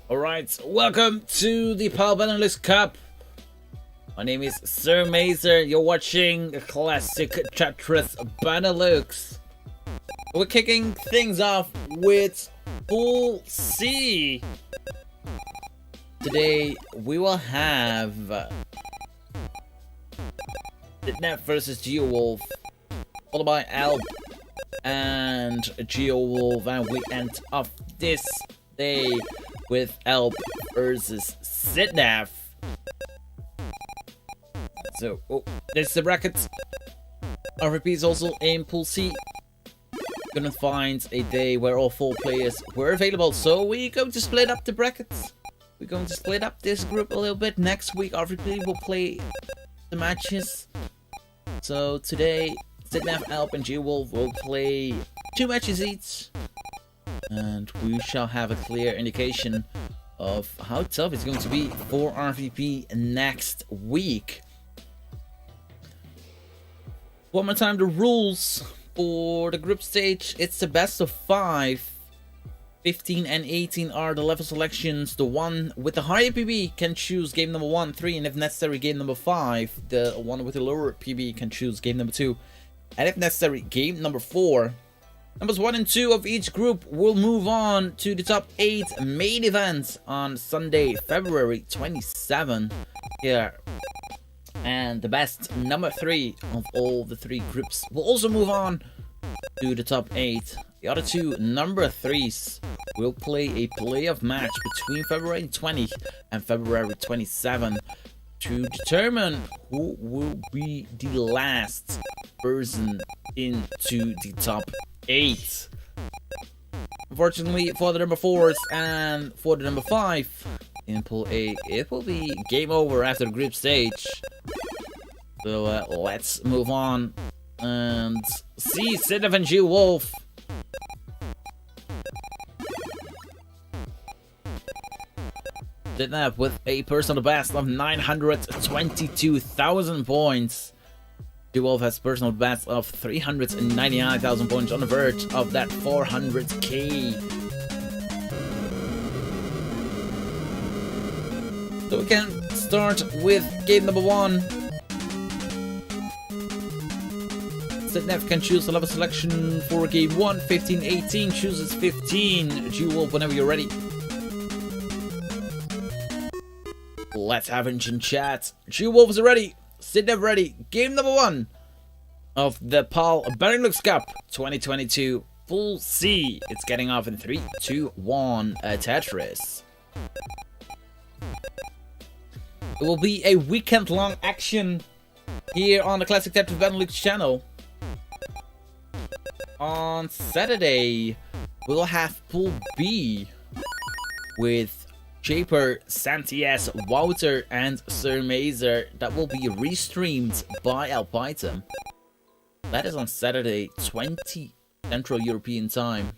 Alright, welcome to the Fase Benelux Cup. My name is Sir Mazer. You're watching a classic Tetris Benelux. We're kicking things off with Fase. Today we will have Ditnef versus GeoWolf, followed by Alp and GeoWolf, and we end off this day with Alp versus Ditnef. So, there's the brackets. RVP is also in Pool C. Gonna find a day where all 4 players were available, so we're going to split up the brackets. We're going to split up this group a little bit. Next week, RVP will play the matches. So today, Ditnef, Alp, and GeoWolf will play 2 matches each. And we shall have a clear indication of how tough it's going to be for RVP next week. One more time, the rules for the group stage. It's the best of 5. 15 and 18 are the level selections. The one with the higher PB can choose game number 1, 3, and if necessary, game number 5. The one with the lower PB can choose game number 2, and if necessary, game number 4. Numbers 1 and 2 of each group will move on to the top 8 main events on Sunday, February 27 here. And the best number 3 of all the 3 groups will also move on to the top 8. The other 2 number 3s will play a playoff match between February 20 and February 27 to determine who will be the last person into the top 8. Unfortunately, for the number 4s and for the number 5 in Pool A, it will be game over after the group stage. So let's move on and see Sidney and G Wolf. Sidney with a personal best of 922,000 points. G Wolf has personal best of 399,000 points, on the verge of that 400k. So we can start with game number 1. Sidney can choose a level selection for game 1. 15-18 chooses 15. G Wolf, whenever you're ready. Let's have it in chat. G Wolf is ready. Sidney ready. Game number 1 of the PAL Benelux Cup 2022 Pool C. It's getting off in 3, 2, 1. Tetris. It will be a weekend-long action here on the Classic Tetris Benelux channel. On Saturday, we'll have Pool B with Shaper, Santias, Wouter, and Sir Mazer. That will be restreamed by Alpaitem. That is on Saturday, 20 Central European Time.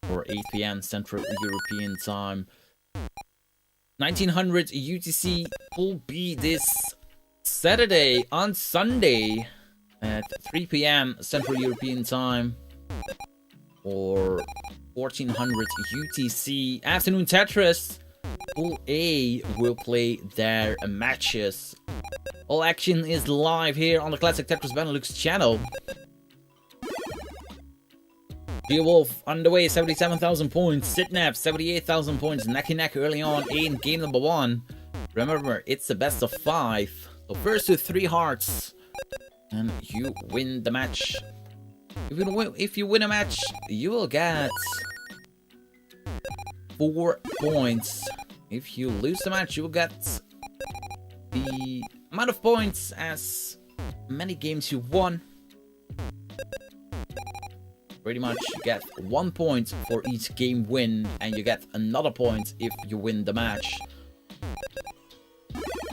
Or 8 PM Central European Time. 1900 UTC Pool B this Saturday. On Sunday at 3 PM Central European Time, or 1400 UTC. Afternoon Tetris. Pool A will play their matches. All action is live here on the Classic Tetris Benelux channel. G Wolf underway, 77,000 points. Sidney, 78,000 points. Neck and neck early on in game number 1. Remember, it's the best of 5. So first to 3 hearts, and you win the match. If you win a match, you will get 4 points. If you lose the match, you will get the amount of points as many games you won. Pretty much you get 1 point for each game win, and you get another point if you win the match.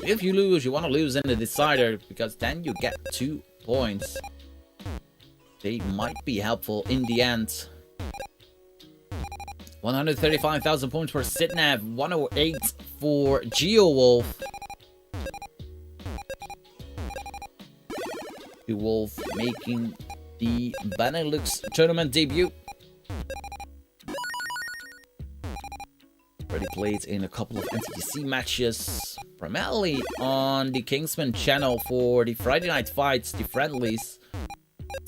If you lose, you want to lose in the decider, because then you get 2 points. They might be helpful in the end. 135,000 points for Sidney, 108 for GeoWolf. GeoWolf making the Benelux tournament debut. Already played in a couple of NTGC matches, primarily on the Kingsman channel for the Friday night fights, the friendlies.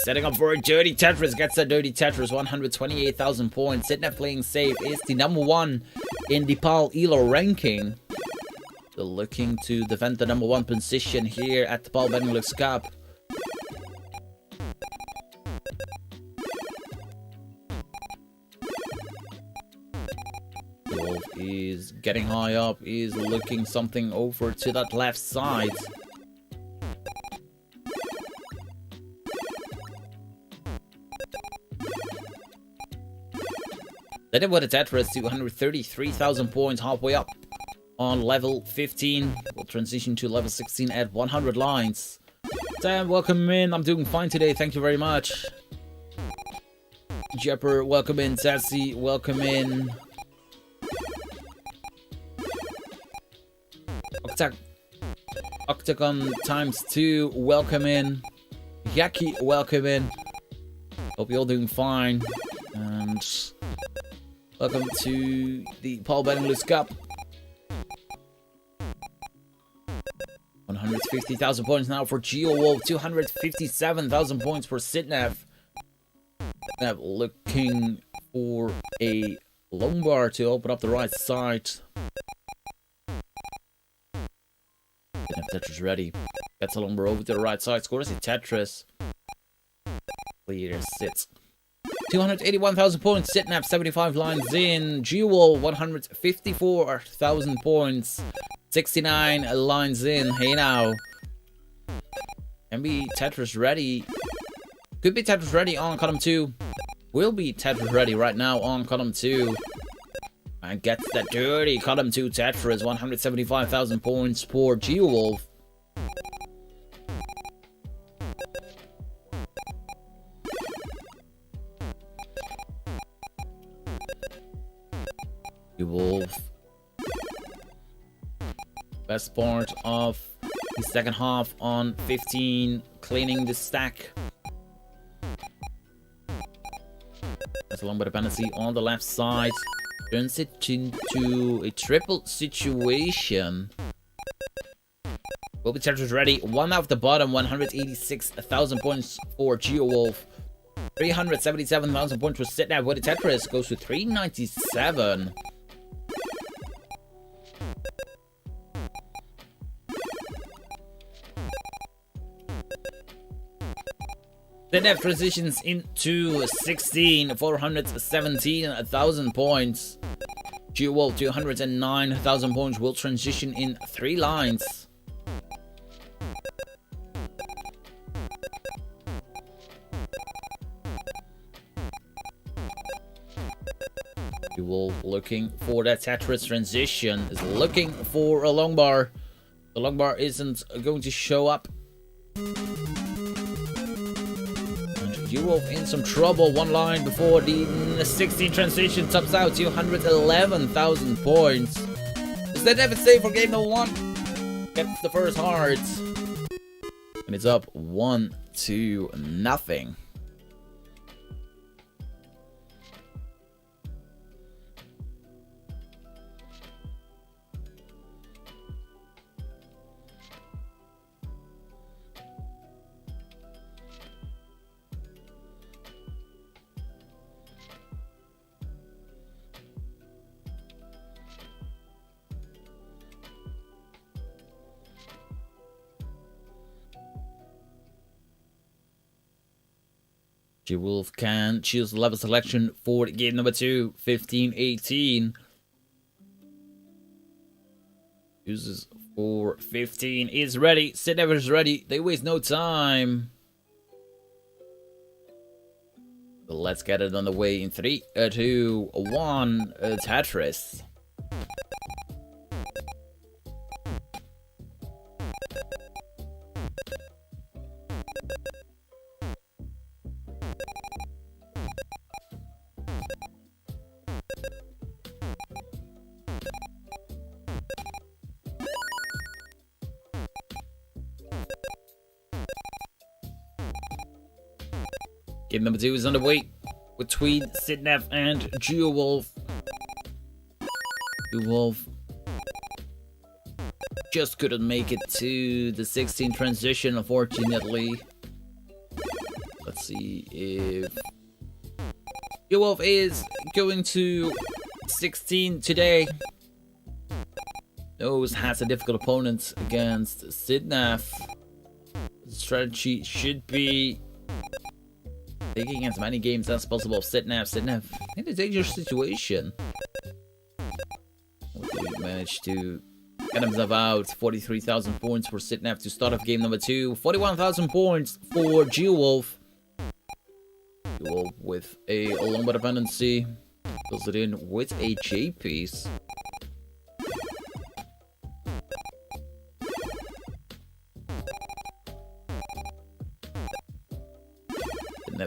Setting up for a dirty Tetris, gets a dirty Tetris, 128,000 points. Sidney playing safe is the number 1 in the PAL ELO ranking. So looking to defend the number 1 position here at the PAL Benelux Cup. Wolf is getting high up, is looking something over to that left side. Then with a Tetris, 233,000 points, halfway up on level 15. We'll transition to level 16 at 100 lines. Sam, welcome in. I'm doing fine today, thank you very much. Jepper, welcome in. Sassy, welcome in. Octagon times 2, welcome in. Yaki, welcome in. Hope you're all doing fine. And welcome to the PAL Benelux Cup. 150,000 points now for GeoWolf. 257,000 points for Sidney. Looking for a long bar to open up the right side. Tetris ready. Gets a long bar over to the right side. Scores a Tetris. Leader sits. 281,000 points. Sidney 75 lines in. GeoWolf 154,000 points. 69 lines in. Hey now. Can be Tetris ready. Could be Tetris ready on column 2. Will be Tetris ready right now on column 2. And gets that dirty column 2 Tetris. 175,000 points for Geowolf. Geowolf. Best part of the second half on 15, cleaning the stack. That's along with dependency on the left side. Turns it into a triple situation. Will be Tetris ready. One off the bottom, 186,000 points for Geowolf. 377,000 points for Sitnap with the Tetris. Goes to 397. Sitnap transitions into 16, 417,000 points. Geowolf, 209,000 points, will transition in 3 lines. Geowolf looking for that Tetris transition, is looking for a long bar. The long bar isn't going to show up. Geowolf in some trouble. One line before the 16 transition tops out. 211,000 points. Is that ever safe for game number 1? Gets the first heart. And it's up 1-0. Geowolf can choose level selection for game number 2, 15-18. Uses for 15 is ready. Sitnap is ready. They waste no time. So let's get it on the way in 3, 2, 1. Tetris. Game number 2 is on the way between Sitnap and Geowolf. Geowolf just couldn't make it to the 16 transition, unfortunately. Let's see if Geowolf is going to 16 today. Knows has a difficult opponent against Sitnap. The strategy should be taking as many games as possible of Sitnap. Sitnap in a dangerous situation. Hopefully managed to get himself out. 43,000 points for Sitnap to start off game number 2. 41,000 points for Geowolf. Geowolf with a longbow dependency. Fills it in with a J piece.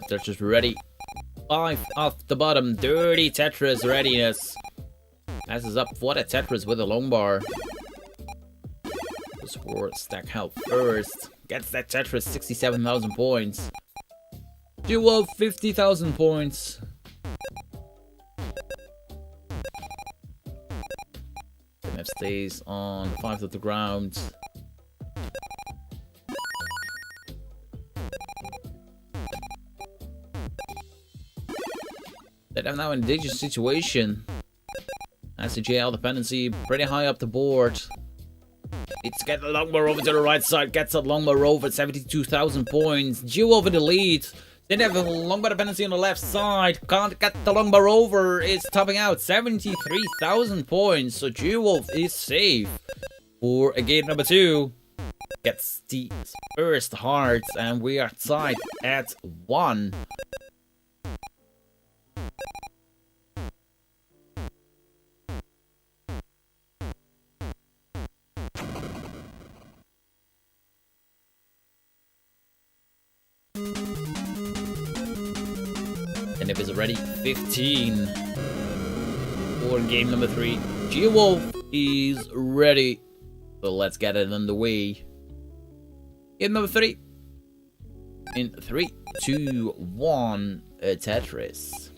Tetris ready. 5 off the bottom. Dirty Tetris readiness. Passes up for the Tetris with a long bar. Goes for stack health first. Gets that Tetris 67,000 points. Geowolf 50,000 points. Sitnap stays on 5 of the ground. I'm now in a dangerous situation. As the JL dependency pretty high up the board. It's get the longbow over to the right side. Gets that longbow over 72,000 points. Geowolf in the lead. Then have a longbow dependency on the left side. Can't get the longbow over. It's topping out 73,000 points. So Geowolf is safe. For game number 2, gets the first hearts, and we are tied at 1. And if it's ready, 15 for game number 3. Geowolf is ready. So let's get it underway. Game number 3. In 3, 2, 1, Tetris.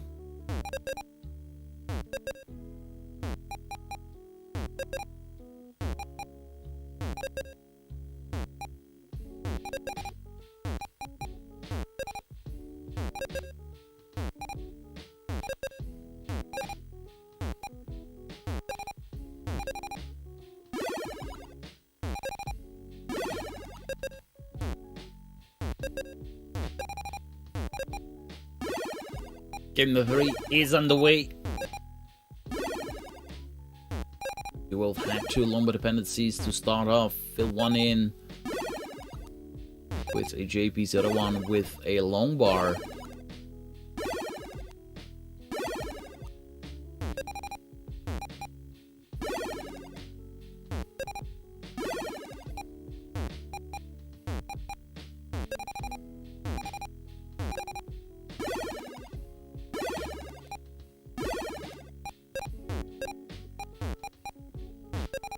Game number 3 is underway. You will have 2 longbow dependencies to start off. Fill one in with a JP, the other one with a long bar.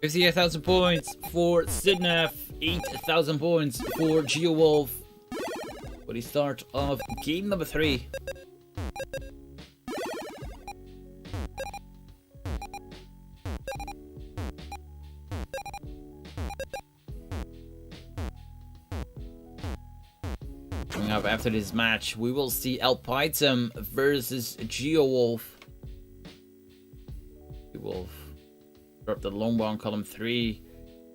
$58,000 points for Sidnaf, 8,000 points for Geowolf for the start of game number 3. Coming up after this match, we will see Alpaitem versus Geowolf. Geowolf drop the longbow on column 3,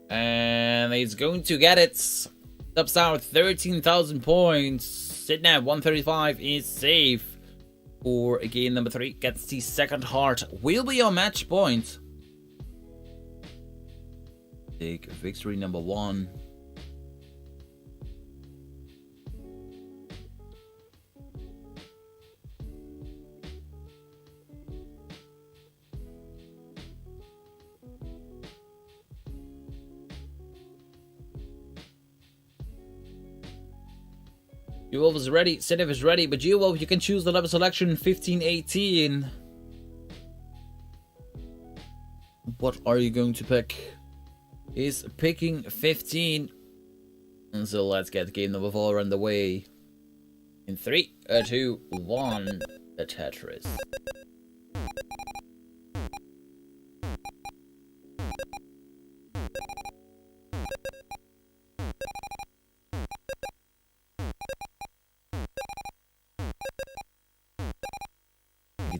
and he's going to get it. Tops out 13,000 points. Sitting at 135 is safe for game number 3. Gets the second heart. Will be on match point. Take victory number 1. Geowolf is ready, Sidnaf is ready, but Geowolf, you can choose the level selection 15-18. What are you going to pick? He's picking 15. And so let's get game number 4 underway. In 3, 2, 1, the Tetris.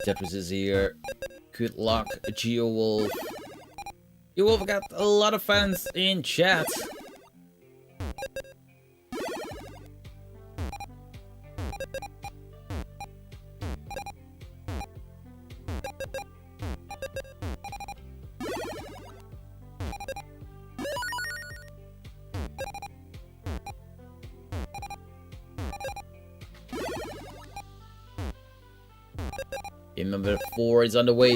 Tetris is here. Good luck, Geowolf. Geowolf got a lot of fans in chat. Game number 4 is underway.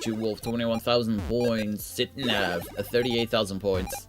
Geowolf 21,000 points. Sidnaf 38,000 points.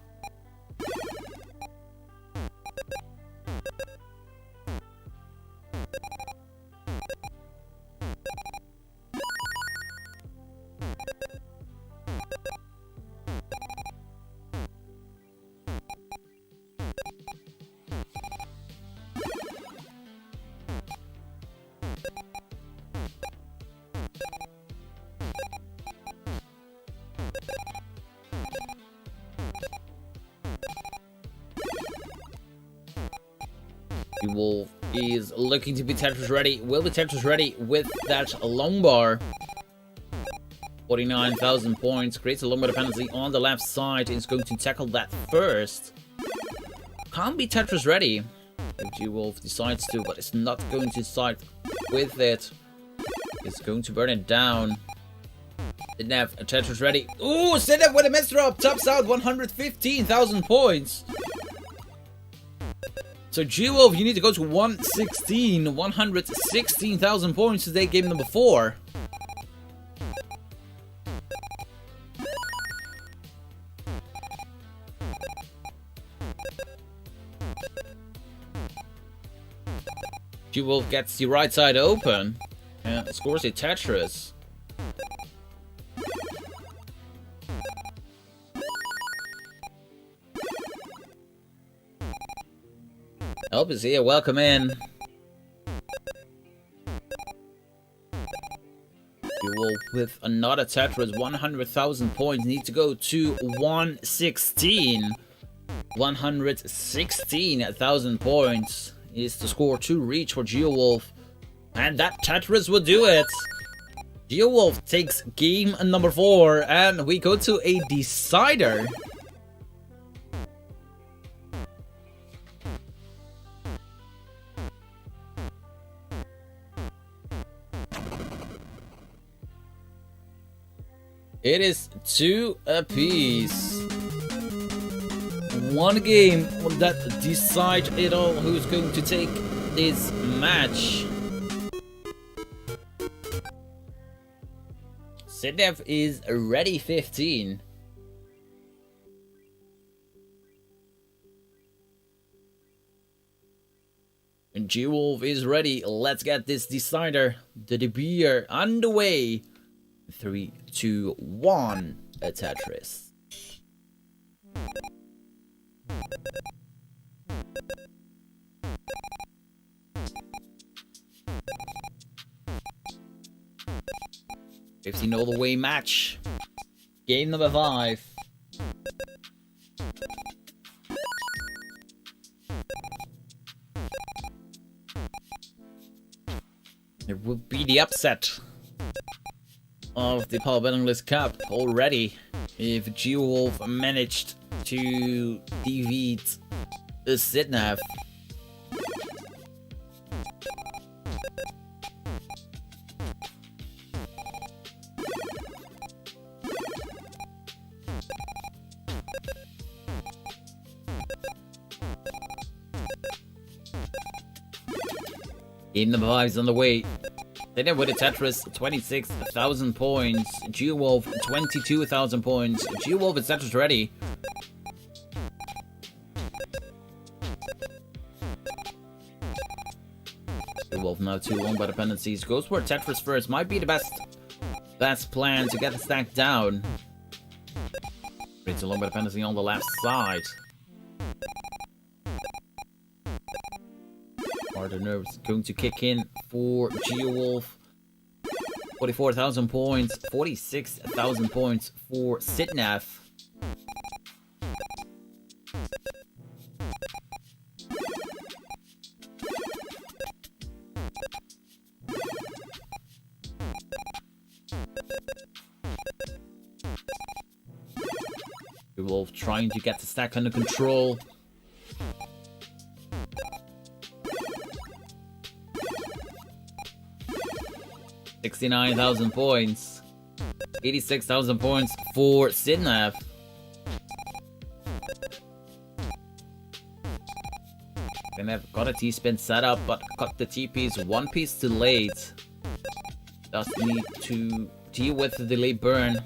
Geowolf is looking to be Tetris ready. Will be Tetris ready with that long bar. 49,000 points. Creates a long bar dependency on the left side. Is going to tackle that first. Can't be Tetris ready if Geowolf decides to, but it's not going to side with it. It's going to burn it down. Didn't have a Tetris ready. Ooh, Sidney with a mess drop. Tops out 115,000 points. So G-Wolf, you need to go to 116,000 points today, game number 4. G-Wolf gets the right side open and scores a Tetris. Help is here, welcome in. G-Wolf with another Tetris, 100,000 points, need to go to 116,000 points is the score to reach for G-Wolf. And that Tetris will do it. G-Wolf takes game number 4, and we go to a decider. It is 2 apiece. One game that decides it all who's going to take this match. Sidney is ready 15. And G-Wolf is ready. Let's get this decider, the debut, underway. 3, 2, 1, a Tetris. $15 all the way match. Game number 5. It will be the upset of the Power Benelux Cup already if G-Wolf managed to defeat the Sidney. Game number 5 is on the way. Then with a Tetris, 26,000 points. G-Wolf, 22,000 points. G-Wolf is Tetris ready. G-Wolf now too long by dependencies. Goes for Tetris first. Might be the best plan to get the stack down. It's a long by dependency on the left side. The nerves going to kick in for G-Wolf. 44,000 points, 46,000 points for Sidney. G-Wolf trying to get the stack under control. $69,000 points. 86,000 points for Sidney. And they've got a T-spin set up, but got the T-piece one piece too late. Does need to deal with the delayed burn.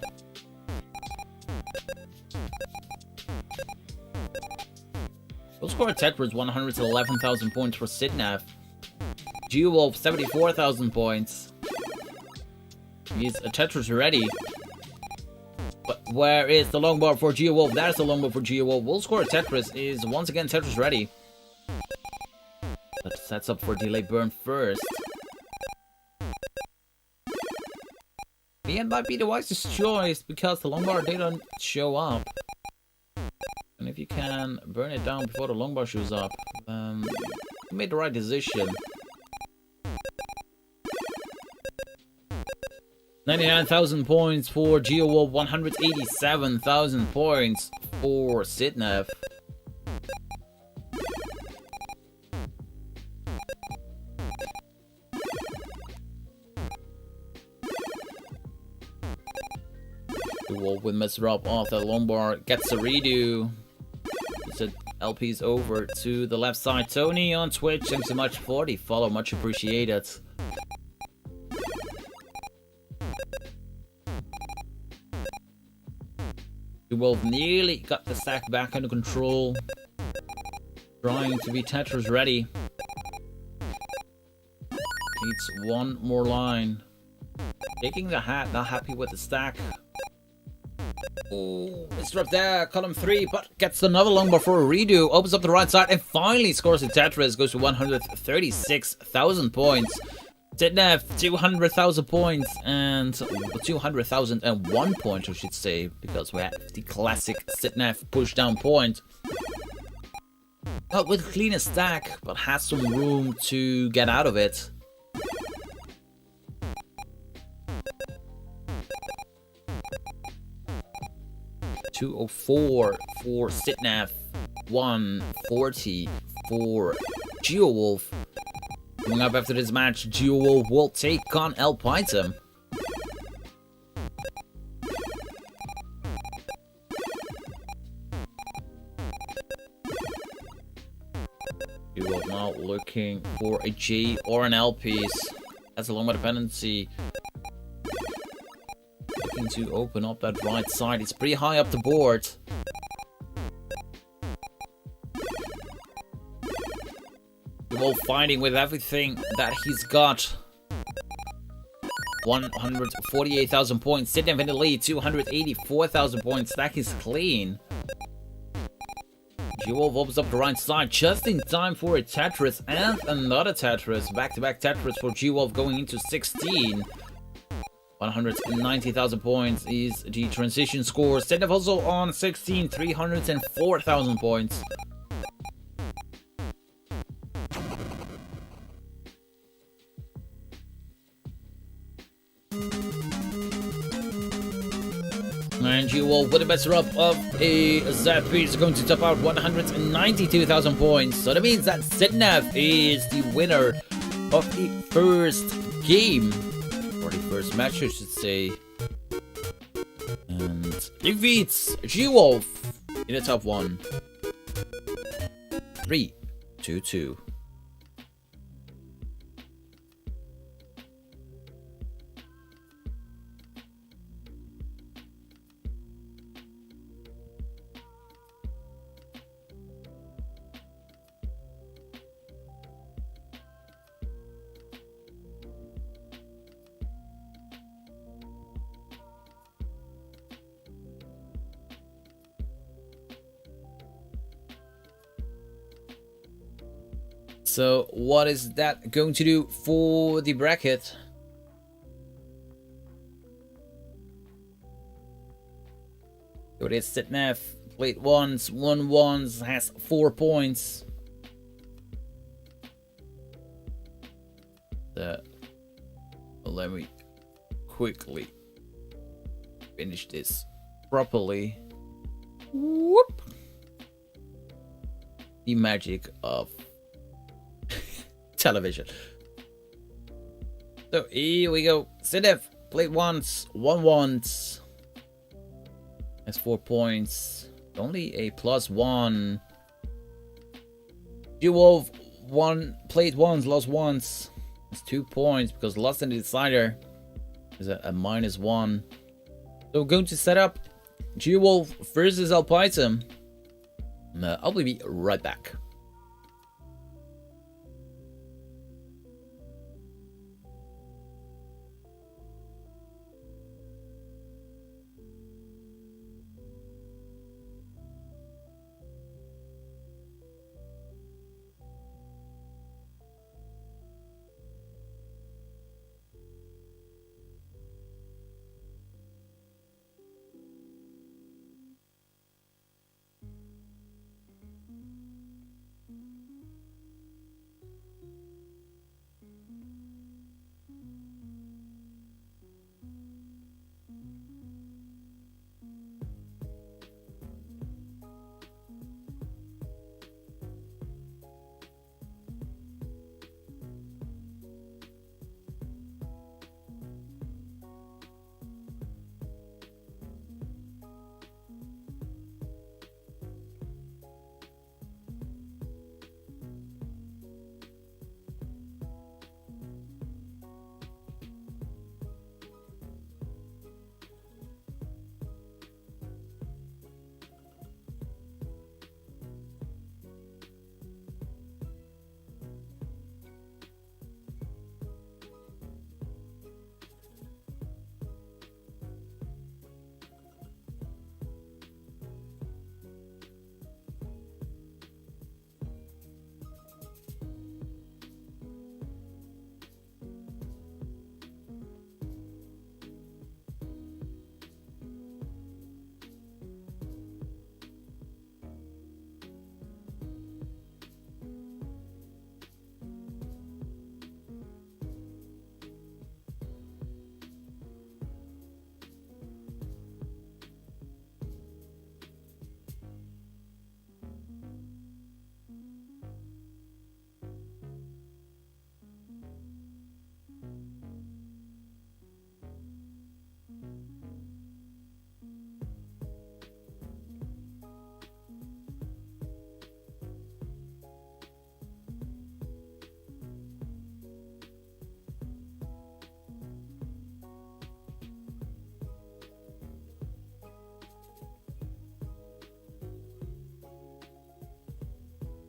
We'll score a Tetris 111,000 points for Sidney. G-Wolf 74,000 points. He's a Tetris ready. But where is the longboard for G-Wolf? There's the longboard for G-Wolf. Will score a Tetris is once again Tetris ready. That sets up for delay burn first. The end might be the wisest choice because the longboard didn't show up. And if you can burn it down before the longboard shows up, you made the right decision. 99,000 points for G-Wolf, 187,000 points for Sidney. G-Wolf with Mr. Up off the long bar, gets a redo. So LP's over to the left side. Tony on Twitch, thanks so much for the follow, much appreciated. G-Wolf nearly got the stack back under control. Trying to be Tetris ready. Needs one more line. Taking the hat, not happy with the stack. Oh, Mr. Up there, column 3, but gets another long bar for a redo. Opens up the right side and finally scores a Tetris. Goes to 136,000 points. Sitnev, 200,000 points and 200,001 points, I should say, because we have the classic Sitnev push down point. Not with cleanest stack, but has some room to get out of it. $204 for Sitnev, 140 for Geowolf. Coming up after this match, Geowolf will take on El Python. Geowolf now looking for a G or an L piece. That's a long dependency. Looking to open up that right side. It's pretty high up the board. Geowolf fighting with everything that he's got. 148,000 points. Sitting in the lead. 284,000 points. Stack is clean. Geowolf opens up the right side just in time for a Tetris and another Tetris. Back-to-back Tetris for Geowolf going into 16. 190,000 points is the transition score. Sitnev also on 16. 304,000 points. And Geowolf with a better up of a ZP is going to top out 192,000 points. So that means that Sitnev is the winner of the first game. Or the first match, I should say. And defeats Geowolf in the top 1. 3-2-2. So what is that going to do for the bracket? So it is Sitnev, played once, won once, has 4 points. Let me quickly finish this properly. Whoop! The magic of television. So here we go. Sitnev played once, won once. Has 4 points. Only a +1. Geowolf played once, lost once. Has 2 points because lost in the decider is a -1. So we're going to set up Geowolf versus El Python. I'll be right back.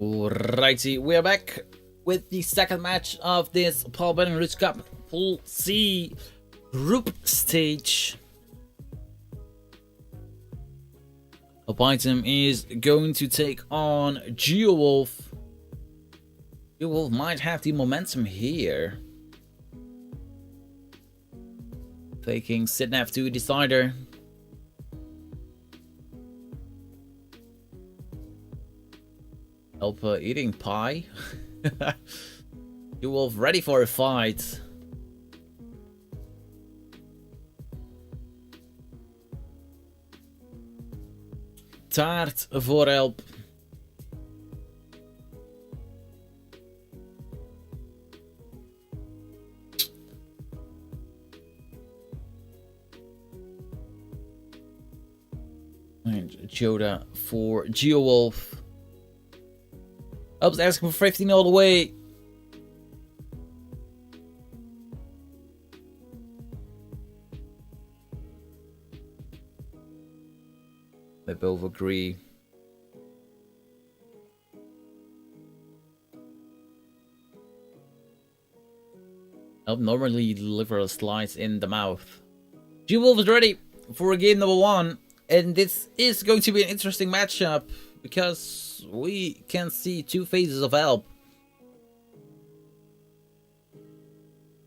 Alrighty, we are back with the second match of this Paul Benelux Cup Pool C group stage. Up item is going to take on GeoWolf. GeoWolf might have the momentum here. Taking Sidnaf to decider. Alpha eating pie. GeoWolf ready for a fight. Taart voor Elp. And Joda for GeoWolf. Elp's asking for 15 all the way. They both agree. Elp normally deliver a slice in the mouth. GeoWolf is ready for game number 1. And this is going to be an interesting matchup because we can see two phases of Elp.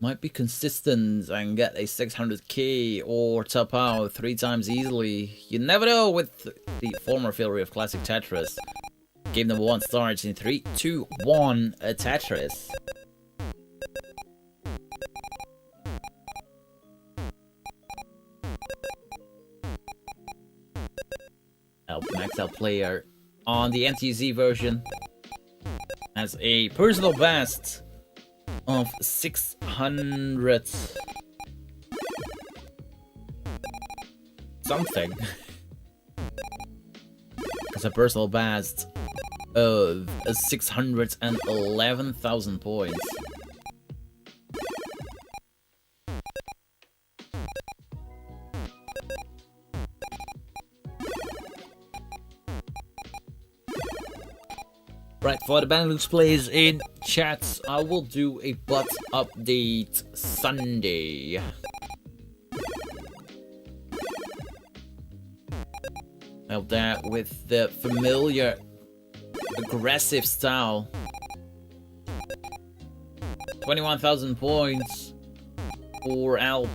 Might be consistent and get a 600k or top out 3 times easily. You never know with the former failure of classic Tetris. Game number 1 starts in 3, 2, 1, Tetris. Elp max out player on the NTZ version has a personal best of 600 something. It's a personal best of 611,000 points. Right, for the Benelux players in chats, I will do a bot update Sunday. Help that with the familiar aggressive style. 21,000 points for Elp.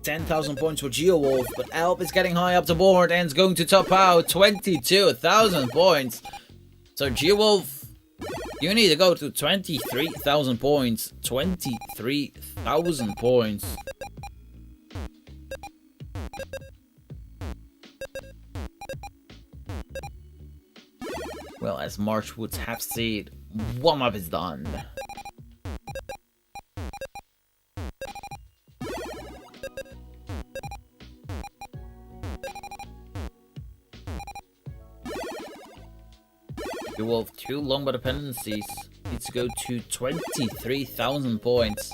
10,000 points for GeoWolf, but Elp is getting high up the board and is going to top out 22,000 points. So GeoWolf, you need to go to 23,000 points. 23,000 points. Well, as March would have said, warm-up is done. GeoWolf 2 longbow dependencies needs to go to 23,000 points.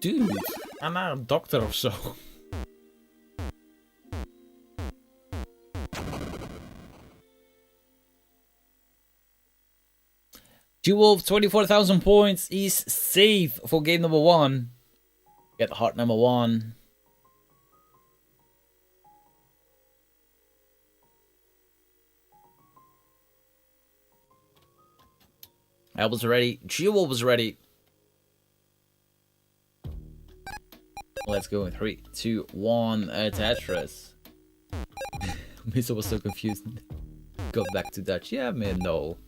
Dude, I'm not a doctor or so. GeoWolf 24,000 points is safe for game number 1. Get heart number 1. Elp was ready. GeoWolf was ready. Let's go in 3, 2, 1, Tetris. Miso was so confused. Go back to Dutch. Yeah, man, no.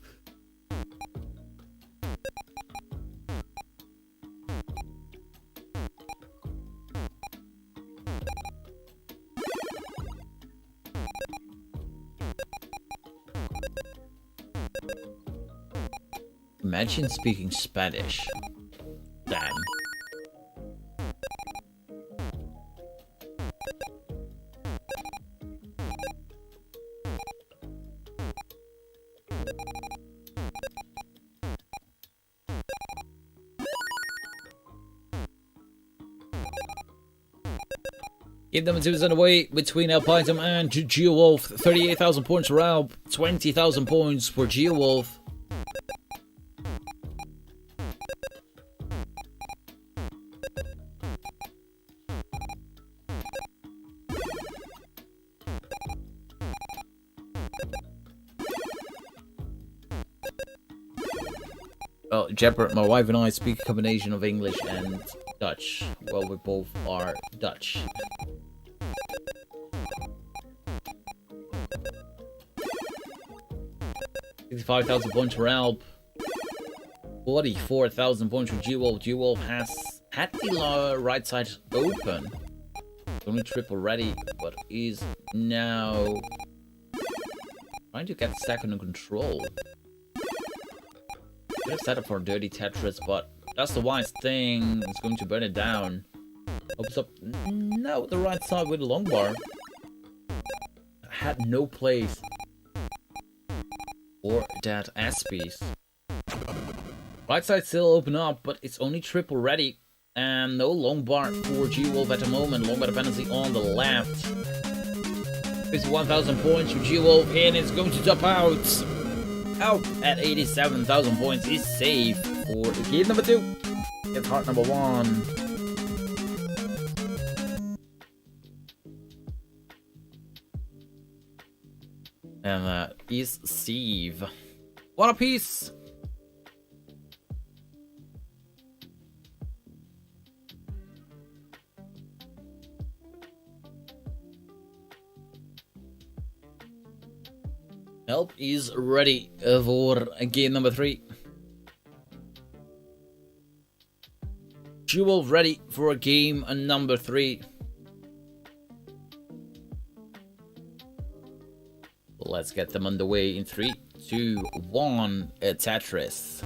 Imagine speaking Spanish. Damn. Game number 2 is underway between Alpitem and Geowolf. 38,000 points for Alp, 20,000 points for Geowolf. Well, Jepper, my wife and I speak a combination of English and Dutch. Well, we both are Dutch. $65,000 points for Alp. 44,000 points for Geowolf. Geowolf has had the right side open. Only triple ready, but is now trying to get the stack under control. Could have set up for a dirty Tetris, but that's the wise thing. It's going to burn it down. Opens up no the right side with a long bar. Had no place for that S piece. Right side still open up, but it's only triple ready. And no long bar for Geowolf at the moment. Long bar dependency on the left. 51,000 points for Geowolf, and it's going to top out. Out at 87,000 points is safe for game number 2. It's heart number 1. And that is Steve. What a piece! Help is ready for game number 3. Geowolf ready for game number 3. Let's get them underway in 3, 2, 1. Tetris.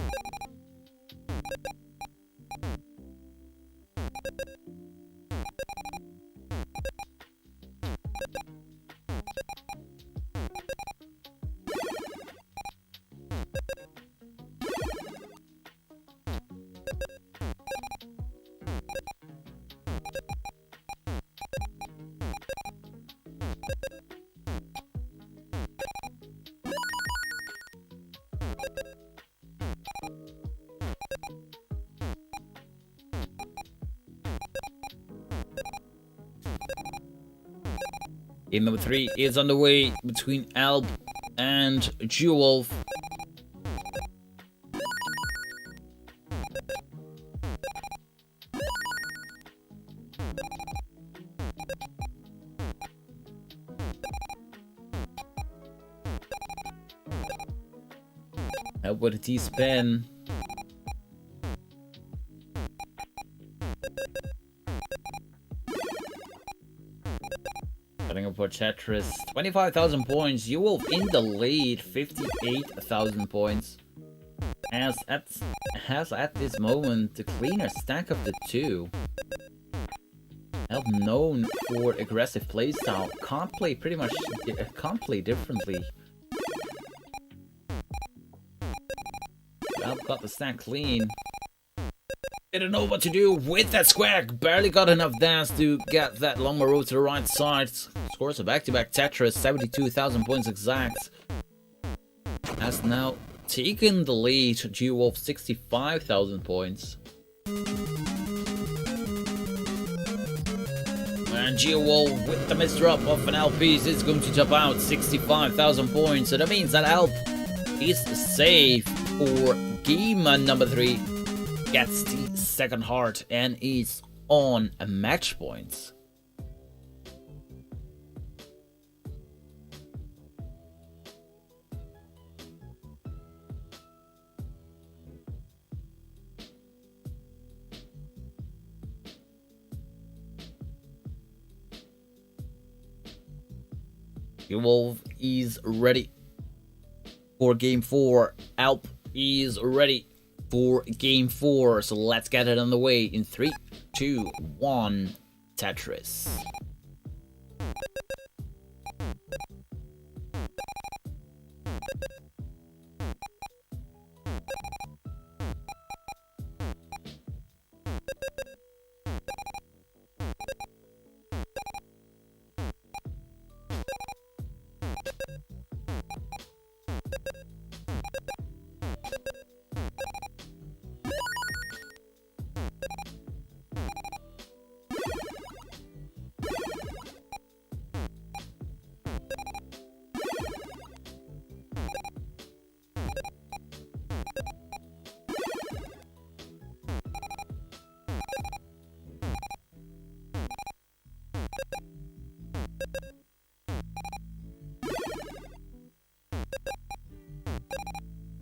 Game number 3 is underway between Alp and Geowolf. Alp with a T-spin. Setting up for Tetris. 25,000 points. Geowolf in the lead. 58,000 points. Has at this moment the cleaner stack of the two. Alp known for aggressive playstyle. Can't play differently. Alp got the stack clean. Didn't know what to do with that squag. Barely got enough dance to get that longer road to the right side. Scores a back-to-back Tetris, 72,000 points exact. Has now taken the lead. Geowolf 65,000 points. And Geowolf with the misdrop of an Alp piece is going to top out 65,000 points. So that means that Alp is safe for game number 3. Gets the second heart and is on a match points. Geowolf is ready for game 4. Alp is ready for game 4. So let's get it on the way in 3, 2, 1. Tetris.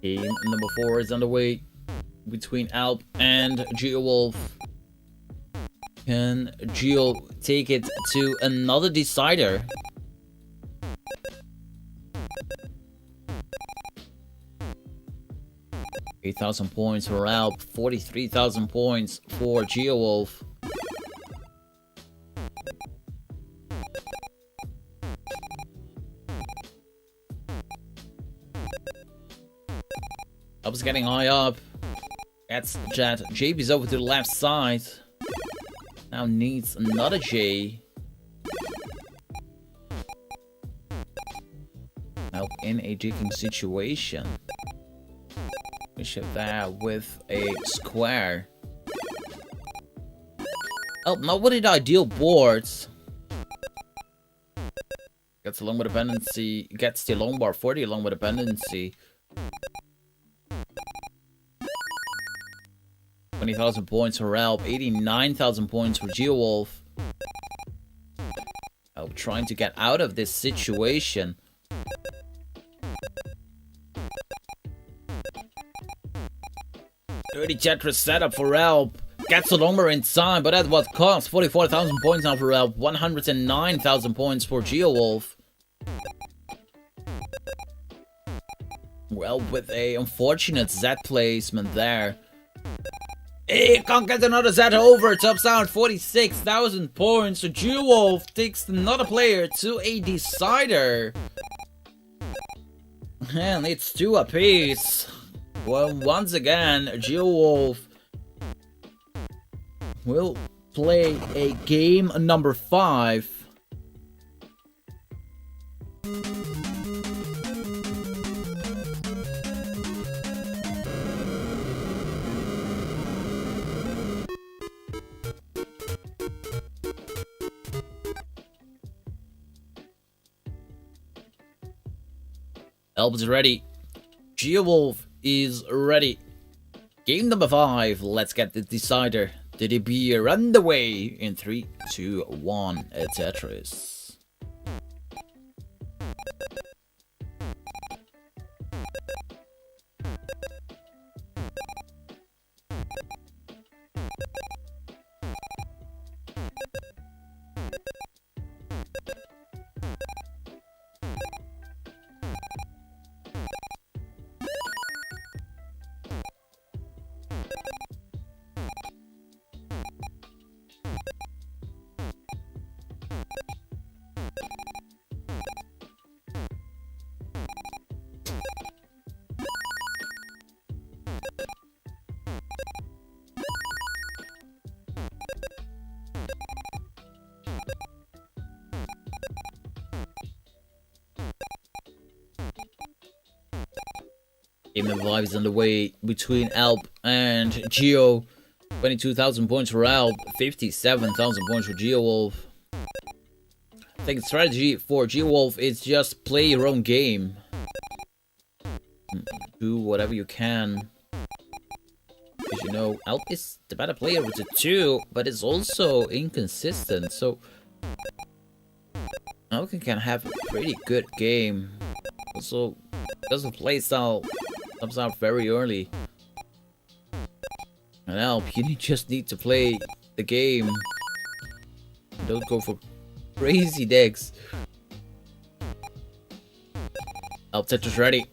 Game number 4 is underway between Alp and Geowolf. Can Geo take it to another decider? $8,000 points for Alp, 43,000 points for Geowolf. Alp's getting high up. That's Jet. JB's over to the left side. Now needs another J. Alp in a jigging situation. Bishop there with a square. Alp not with the ideal boards. Gets along with dependency. Gets the long bar for the along with dependency. 20,000 points for Alp, 89,000 points for Geowolf. Alp trying to get out of this situation. Dirty Tetris setup for Alp. Gets a longer inside, but at what cost? 44,000 points now for Alp, 109,000 points for Geowolf. Well, with a unfortunate Z placement there. He can't get another Z over. Tops out 46,000 points. So Geowolf takes another player to a decider. And it's 2 apiece. Well, once again, Geowolf will play a game number 5. Alp is ready. Geowolf is ready. Game number 5. Let's get the decider. Did it be underway in 3, 2, 1. Tetris. Game number 5 is underway between Alp and Geo. 22,000 points for Alp, 57,000 points for Geowolf. I think the strategy for Geowolf is just play your own game. Do whatever you can. Because you know, Alp is the better player with the 2, but it's also inconsistent. So Alp can have a pretty good game. Also, does the playstyle comes out very early. And Alp, you just need to play the game. Don't go for crazy decks. Alp Tetris ready.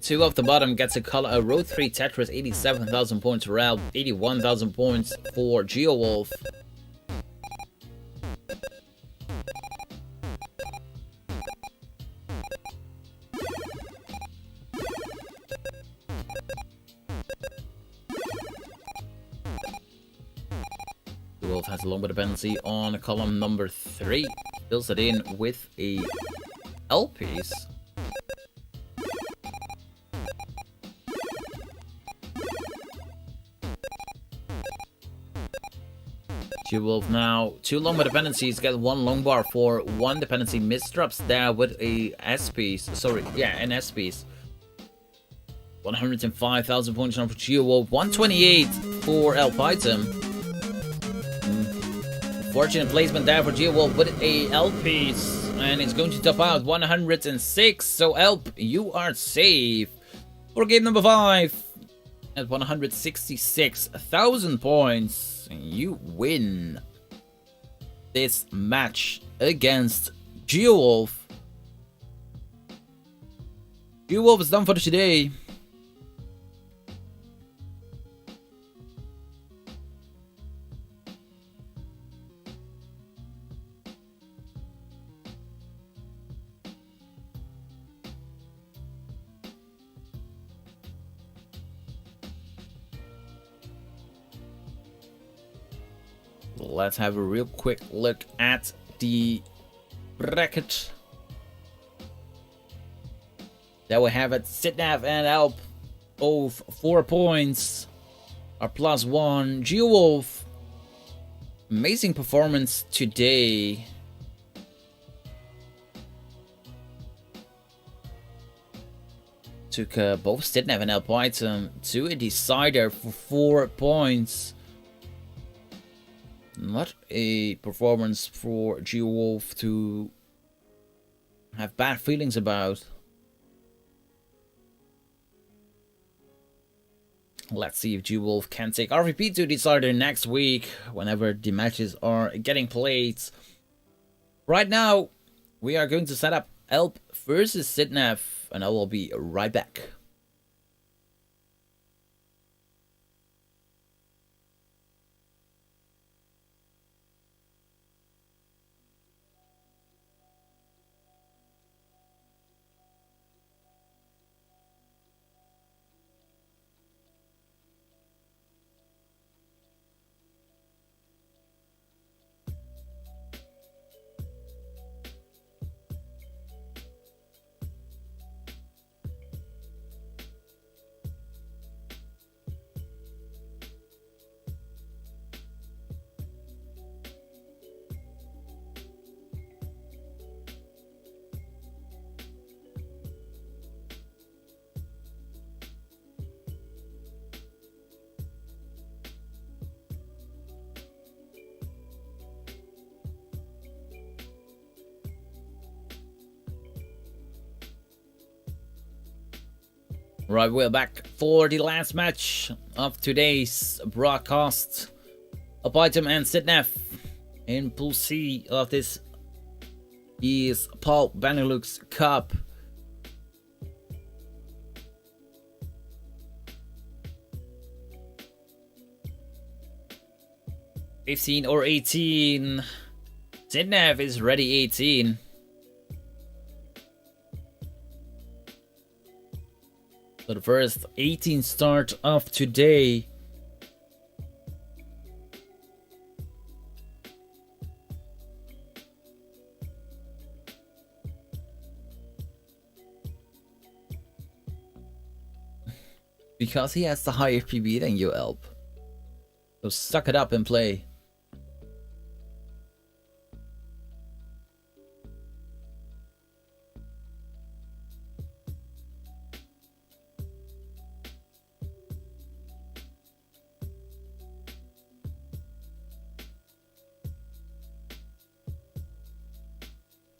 2 off the bottom gets a color. A row 3 Tetris, 87,000 points for Alp, 81,000 points for Geowolf. Geowolf has a long dependency on column number 3. Fills it in with a L piece. Geowolf now 2 long bar dependencies, get 1 long bar for 1 dependency. Misdrops there with a S piece. Sorry, yeah, an S piece. 105,000 points now for Geowolf. 128 for Alp item. Fortunate placement there for Geowolf with a L piece. And it's going to top out 106. So Alp, you are safe. For game number 5, at 166,000 points, you win this match against Geowolf. Geowolf is done for today. Let's have a real quick look at the bracket. There we have it. Sitnav and Alp, both 4 points, are +1. Geowolf, amazing performance today. Took both Sitnav and Alp item to a decider for 4 points. Not a performance for Geowolf to have bad feelings about. Let's see if Geowolf can take RVP to decider next week, whenever the matches are getting played. Right now, we are going to set up Alp versus Sitnav, and I will be right back. Right, we're back for the last match of today's broadcast. Up item and Sitnav in Pool C of this is Tetris Benelux Cup. (15 or 18). Sitnav is ready 18. So the first 18 start of today. Because he has the higher PB than you, Alp. So suck it up and play.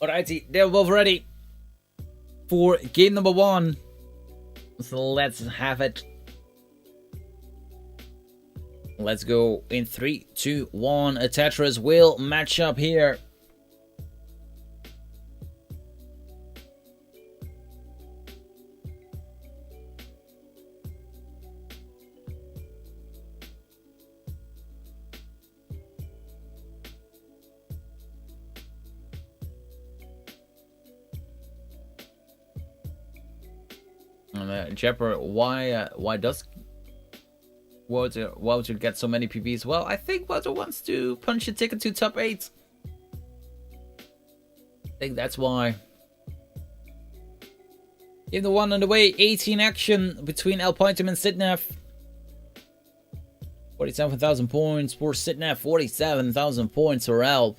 Alrighty, they're both ready for game number 1. So let's have it. Let's go in 3, 2, 1. A Tetris will match up here. Jepper, why would you get so many PBs? Well, I think Walter wants to punch a ticket to top 8. I think that's why. Give the one on the way. 18 action between Alpitum and Sitnav. 47,000 points for Sitnav. 47,000 points for Alp.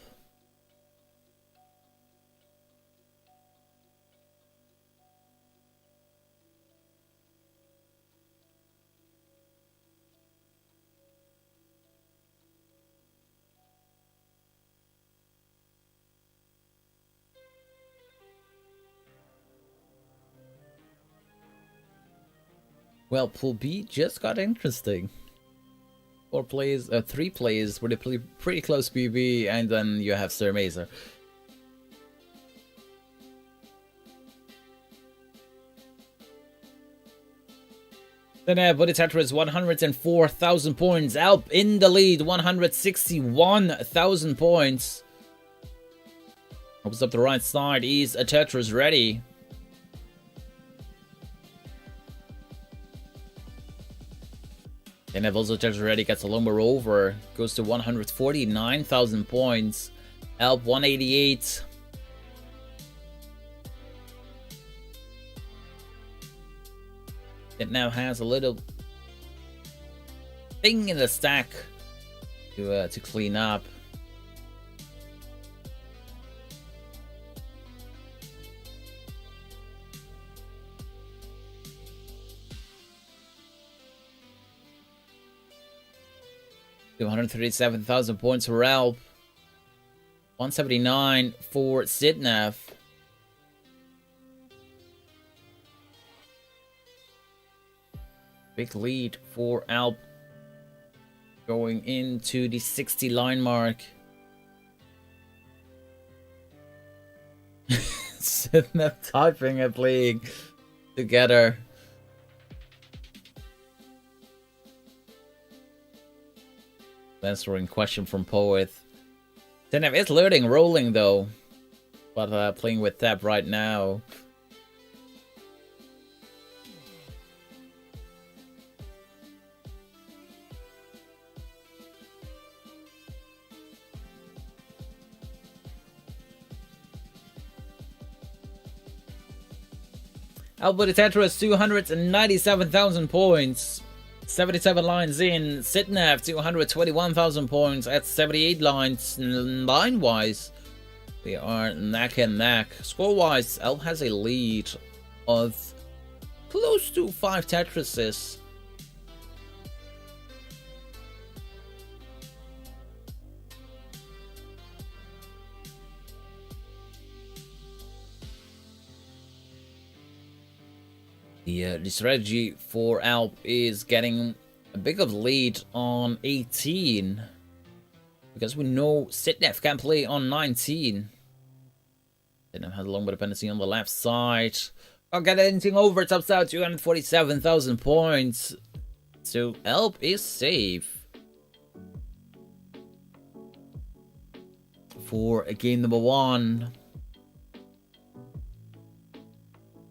Well, Pool B just got interesting. 3 players with a pretty close PB, and then you have Sir Mazer. Then Buddy Tetris, 104,000 points. Alp in the lead, 161,000 points. Opens up the right side. Is a Tetris ready? Then also Tetris ready, gets a lumber over. Goes to 149,000 points. Alp 188. It now has a little thing in the stack to clean up. $237,000 points for Alp. 179 for Sidnev. Big lead for Alp going into the 60 line mark. Sidnev typing and playing together. Answering question from Poet. Sidnev is learning rolling though, but playing with tap right now. Albert Tetris, 297,000 points. 77 lines in. Sidnev, 221,000 points at 78 lines. Line-wise, we are neck and neck. Score-wise, Alp has a lead of close to 5 Tetrises. The strategy for Alp is getting a big of lead on 18. Because we know Sidnev can play on 19. Sidnev has a long dependency on the left side. Can't get anything over, tops out 247,000 points. So Alp is safe for game number 1.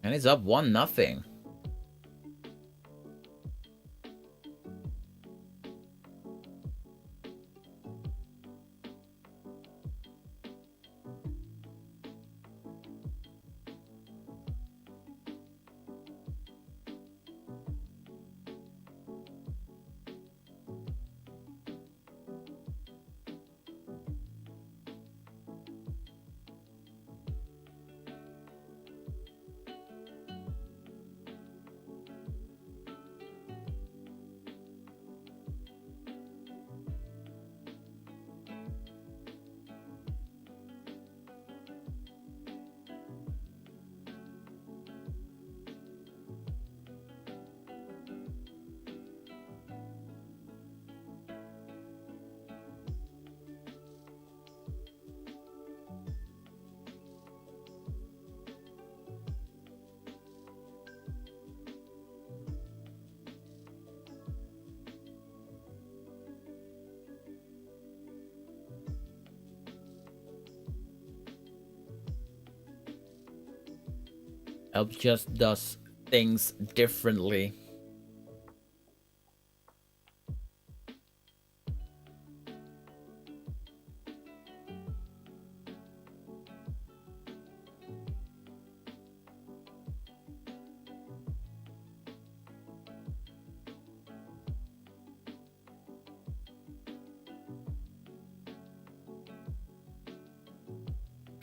And it's up 1-0. Alp just does things differently.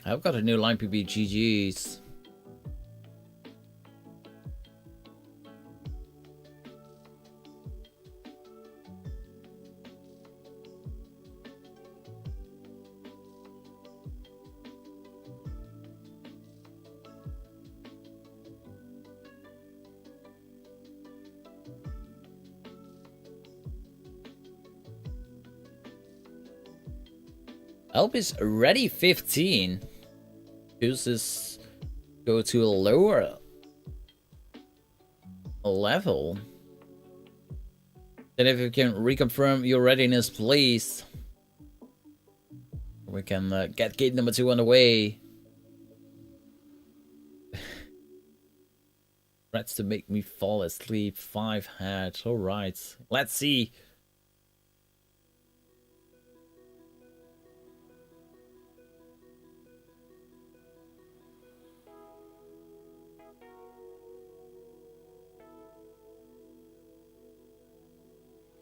I've got a new line PB GG's. Help is ready 15. Chooses go to a lower level. Then if you can reconfirm your readiness, please. We can get gate number 2 on the way. Threats to make me fall asleep. 5 hat. Alright. Let's see.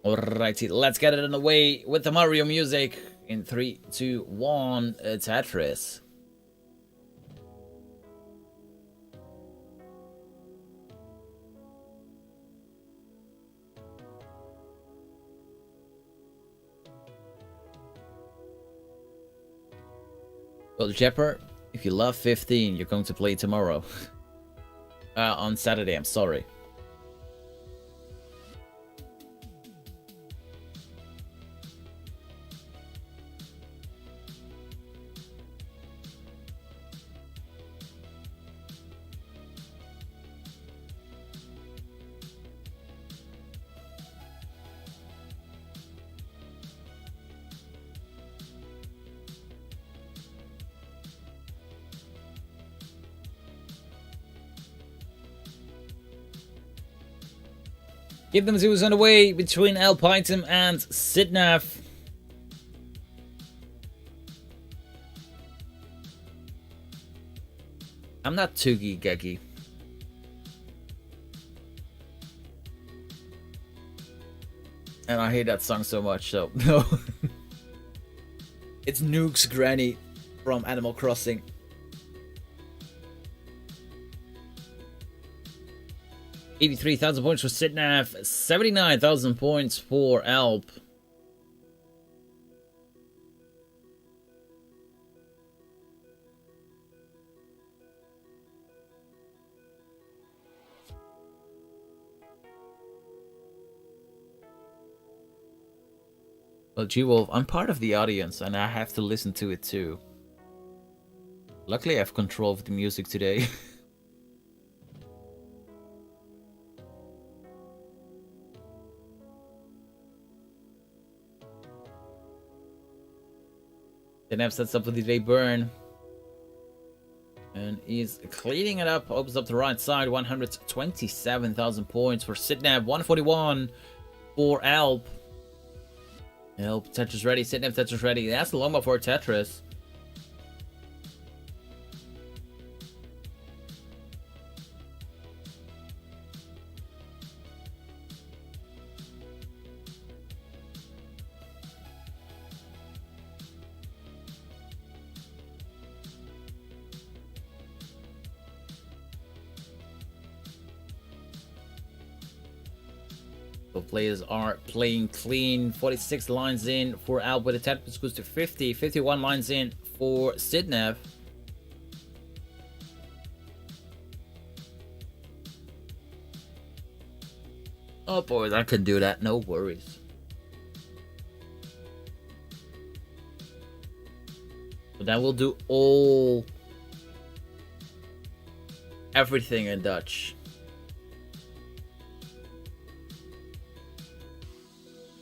Alrighty, let's get it on the way with the Mario music. In 3, 2, 1, Tetris. Well, Jepper, if you love 15, you're going to play tomorrow. On Saturday, I'm sorry. Give them Zeus on the way between Alpine and Sidnav. I'm not Toogie Gaggy. And I hate that song so much, so no. It's Nuke's Granny from Animal Crossing. 83,000 points for Sidnav, 79,000 points for Alp. Well, G-Wolf, I'm part of the audience and I have to listen to it too. Luckily I have control of the music today. Then sets up for the day burn. And he's cleaning it up. Opens up the right side. 127,000 points for Sidnav. 141 for Alp. Alp, Tetris ready. Sidnav, Tetris ready. That's the longbow for Tetris. Players are playing clean. 46 lines in for Alp with a Tetris goes to 50. 51 lines in for Sidnav. Oh boys, I can do that, no worries. But then we'll do everything in Dutch.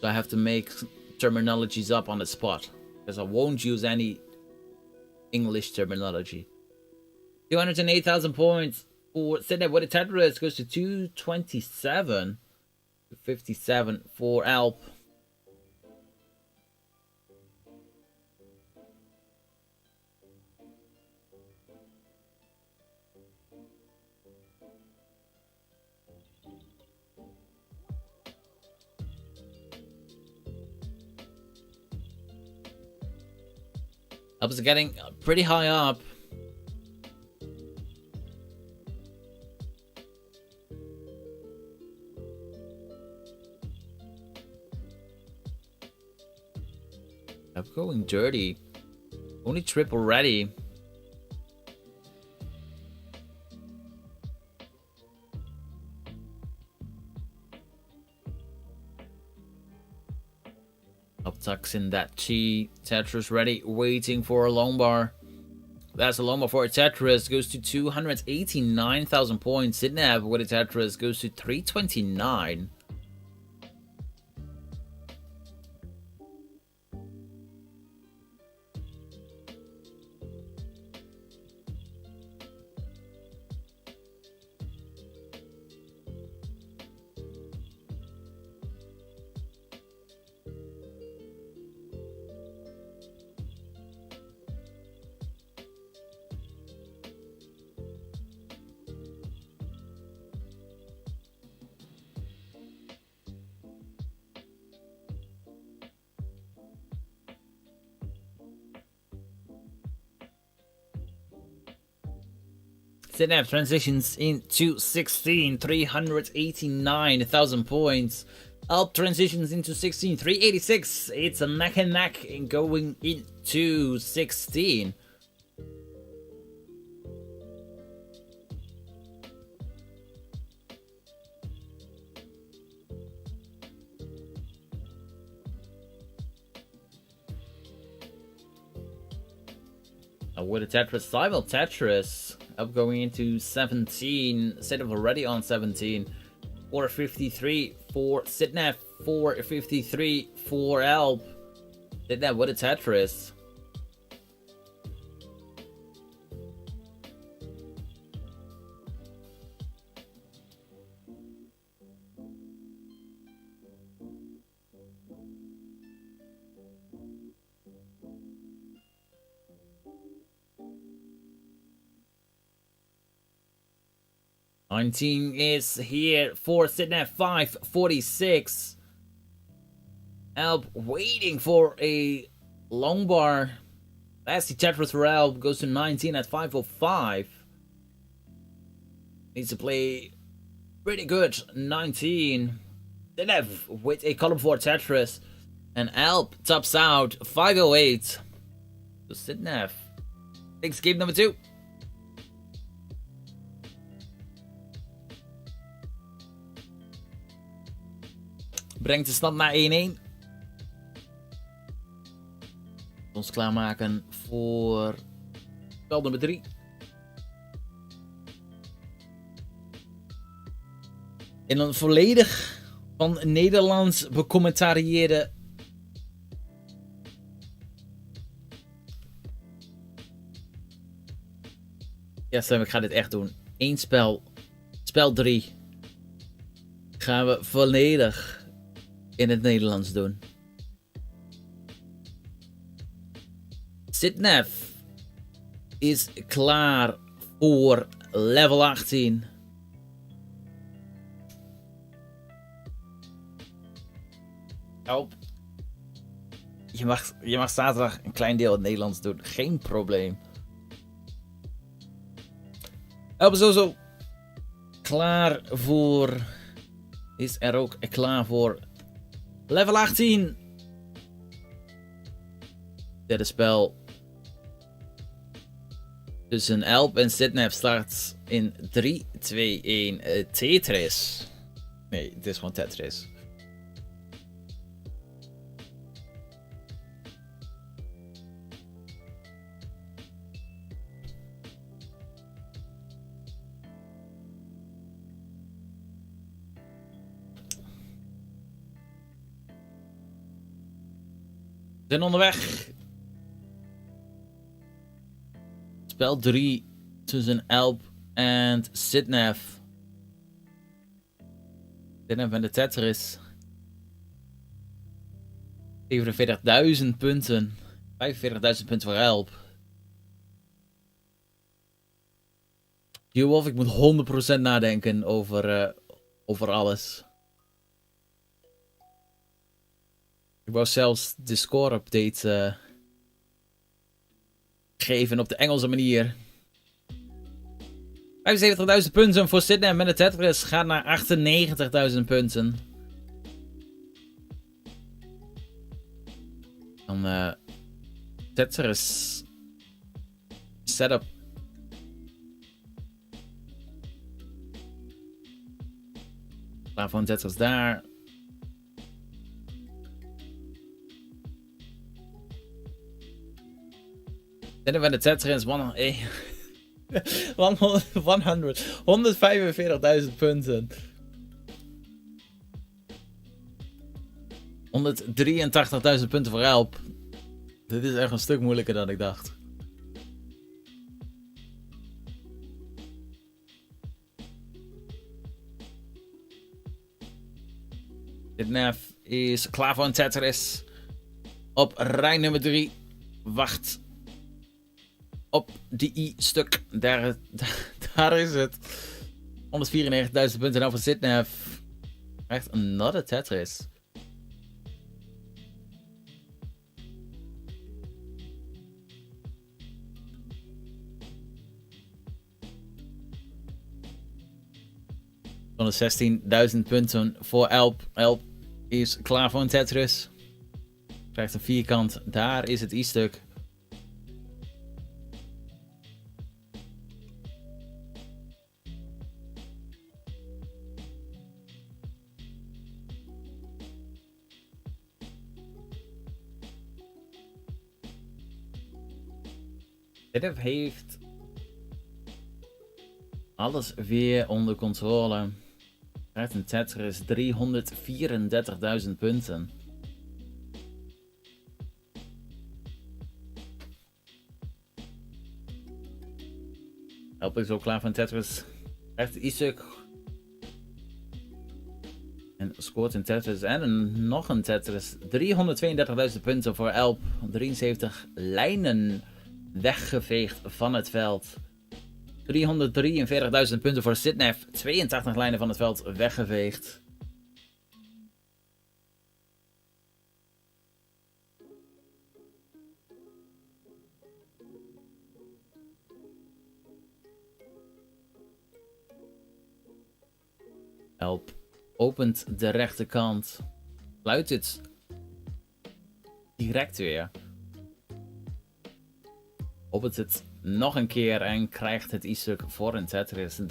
So I have to make terminologies up on the spot, because I won't use any English terminology. 208,000 points for Sidnav with a Tetris goes to 227. 57 for Alp. I was getting pretty high up. I'm going dirty. Only trip already. Up tucks in that chi. Tetris ready, waiting for a long bar. That's a long bar for a Tetris. Goes to 289,000 points. Sidnab with a Tetris goes to 329. Sidnab transitions into 16, 389,000 points. Alp transitions into 16, 386. It's a neck and neck in going into 16. With a Tetris, Simul Tetris up going into 17, instead of already on 17. 453 for Sidnab, 453 for Alp. Sidnab with a Tetris. $19 is here for Sidnab, 546. Alp waiting for a long bar. That's the Tetris for Alp, goes to 19 at 505. Needs to play pretty good. 19. Sidnab with a column for Tetris. And Alp tops out 508. So Sidnab takes game number 2. Brengt de stand naar 1-1. Ons klaarmaken voor spel nummer 3. In een volledig van Nederlands becommentarieerde ja, Sam, ik ga dit echt doen. 1 spel. Spel 3. Gaan we volledig in het Nederlands doen. Sidnab is klaar voor level 18. Help. Je mag zaterdag een klein deel in het Nederlands doen. Geen probleem. Help sowieso klaar voor. Is er ook klaar voor level 18. Derde spel tussen Alp en Sidnab start in 3, 2, 1. Tetris. Nee, het is gewoon Tetris. We zijn onderweg. Spel 3 tussen Alp en Sidnab. Sidnab en de Tetris. 47.000 punten. 45.000 punten voor Alp. Wolf, ik moet 100% nadenken over alles. Ik wou zelfs de score-update geven op de Engelse manier. 75.000 punten voor Sidnab met de Tetris gaat naar 98.000 punten. Dan Tetris setup. Klaar voor een Tetris daar. Zitten we de Tetris 145.000 punten. 183.000 punten voor Help. Dit is echt een stuk moeilijker dan ik dacht. Dit Nef is klaar voor een Tetris. Op rij nummer 3. Wacht. Op die I-stuk. Daar is het. 194.000 punten nou voor Zitnef. Echt another Tetris. Van de 16.000 punten voor Elp. Elp is klaar voor een Tetris. Krijgt een vierkant. Daar is het I-stuk. Dit heeft alles weer onder controle. Krijgt een Tetris 334.000 punten. Help is ook klaar voor een Tetris. Krijgt een I-stuk. En scoort een Tetris en nog een Tetris. 332.000 punten voor Elp. 73 lijnen weggeveegd van het veld. 343.000 punten voor Zitnef. 82 lijnen van het veld weggeveegd. Help opent de rechterkant. Sluit het direct weer. Opent het nog een keer en krijgt het I-stuk voor een Tetris. 385.000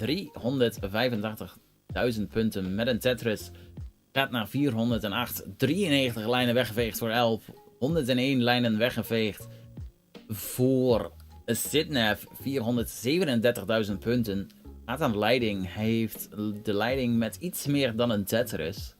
punten met een Tetris. Gaat naar 408. 93 lijnen weggeveegd voor Elp. 101 lijnen weggeveegd voor Zitnef. 437.000 punten. Gaat aan de leiding. Hij heeft de leiding met iets meer dan een Tetris.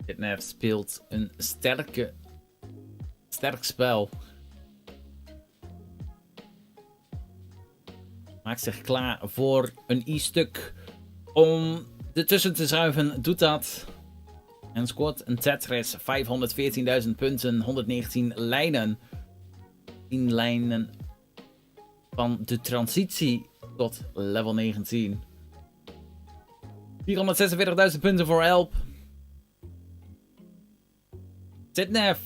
Zitnef speelt een sterk spel. Maakt zich klaar voor een I-stuk om ertussen te schuiven. Doet dat. En scoort een Tetris. 514.000 punten. 119 lijnen. 10 lijnen van de transitie tot level 19. 446.000 punten voor Help. Zitnef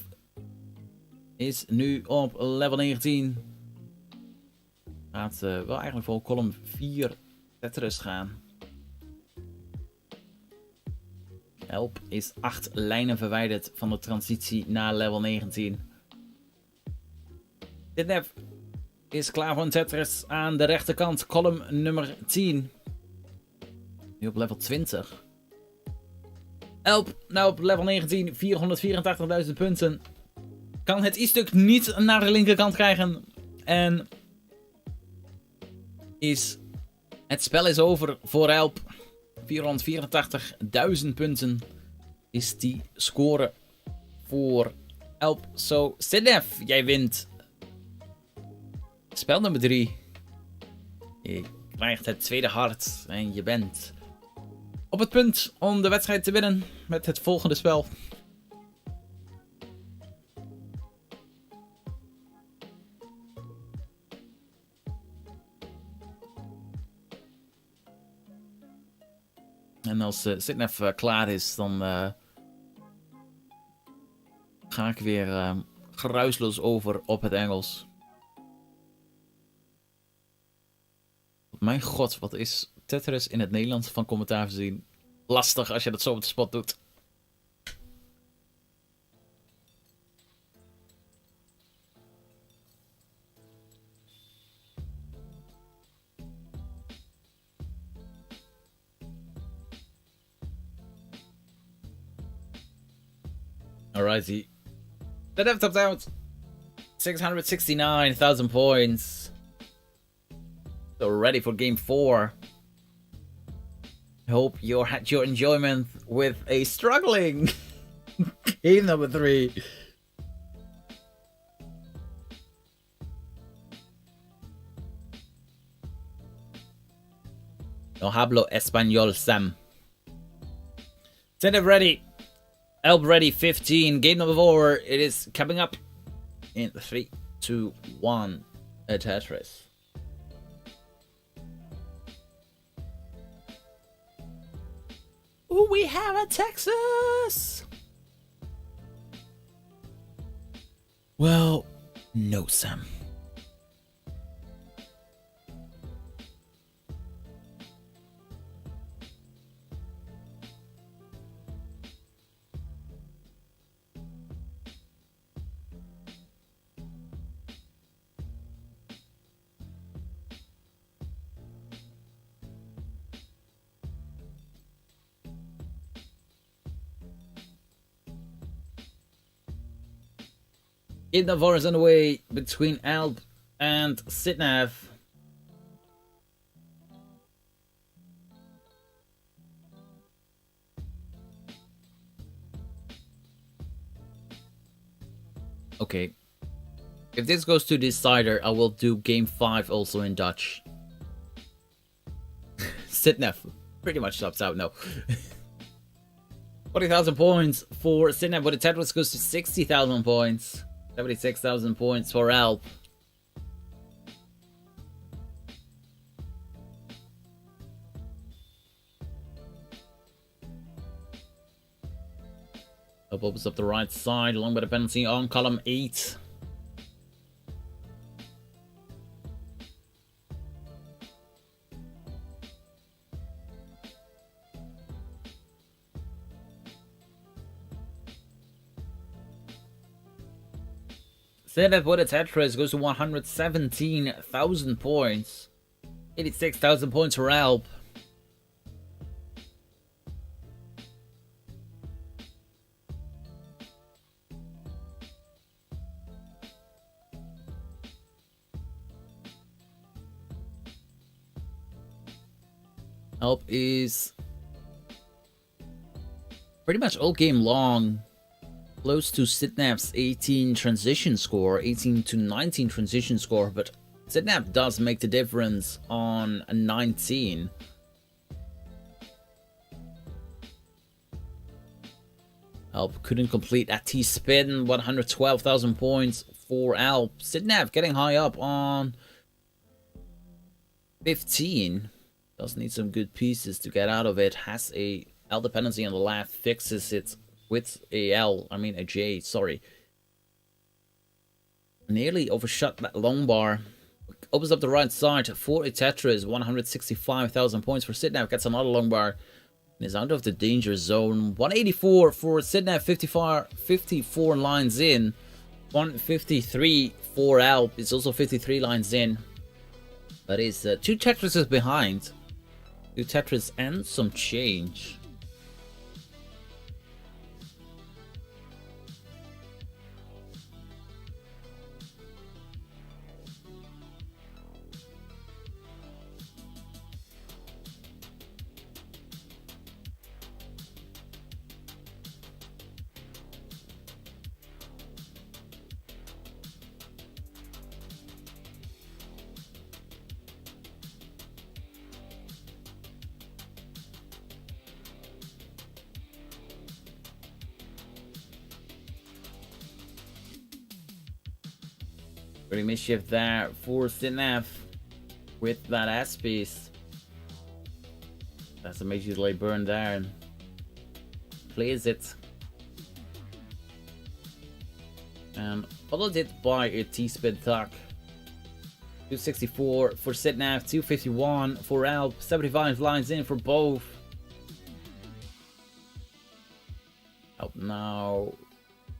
is nu op level 19. Gaat wel eigenlijk voor column 4 Tetris gaan. Help is 8 lijnen verwijderd van de transitie naar level 19. Zitnef is klaar voor een Tetris aan de rechterkant, column nummer 10. Nu op level 20. Help, nou op level 19, 484.000 punten. Kan het I-stuk niet naar de linkerkant krijgen. En het spel is over voor Help. 484.000 punten is die score voor Help. Zo, Zitnef, jij wint. Spel nummer 3. Je krijgt het tweede hart en je bent op het punt om de wedstrijd te winnen met het volgende spel. En als Zitnef klaar is, dan ga ik weer geruisloos over op het Engels. Mijn god, wat is Tetris in het Nederlands van commentaar voorzien? Lastig als je dat zo op de spot doet. Alrighty. The dev tops out 669,000 points. So we're ready for game 4. Hope you had your enjoyment with a struggling game number 3. No hablo español, Sam. Stand ready. Help ready, 15. Game number 4. It is coming up in 3, 2, 1. A Tetris. Ooh, we have a Texas! Well, no, Sam. In the war is underway between Alp and Sitnav. Okay. If this goes to decider, I will do game 5 also in Dutch. Sitnav pretty much stops out, no. 40,000 points for Sitnav, but the Tetris goes to 60,000 points. 76,000 points for Alp. Alp opens up the right side along with a penalty on column 8. Sitnav with a Tetris goes to 117,000 points. 86,000 points for Alp. Alp is pretty much all game long close to Sitnav's 18 transition score, 18 to 19 transition score, but Sitnav does make the difference on a 19. Alp couldn't complete a T-spin, 112,000 points for Alp. Sitnav getting high up on 15. Does need some good pieces to get out of it. Has a L dependency on the left, fixes it with a J, sorry. Nearly overshot that long bar. Opens up the right side for a Tetris, 165,000 points for Sitnav. Gets another long bar. And is out of the danger zone. 184 for Sitnav, 54 lines in. 153 for Alp. It's also 53 lines in. That is 2 Tetrises behind. 2 Tetris and some change. Pretty mischief there for Sitnav with that S piece. That's a major delay burn there and plays it. And followed it by a T-spin tuck. 264 for Sitnav, 251 for Alp, 75 lines in for both. Alp now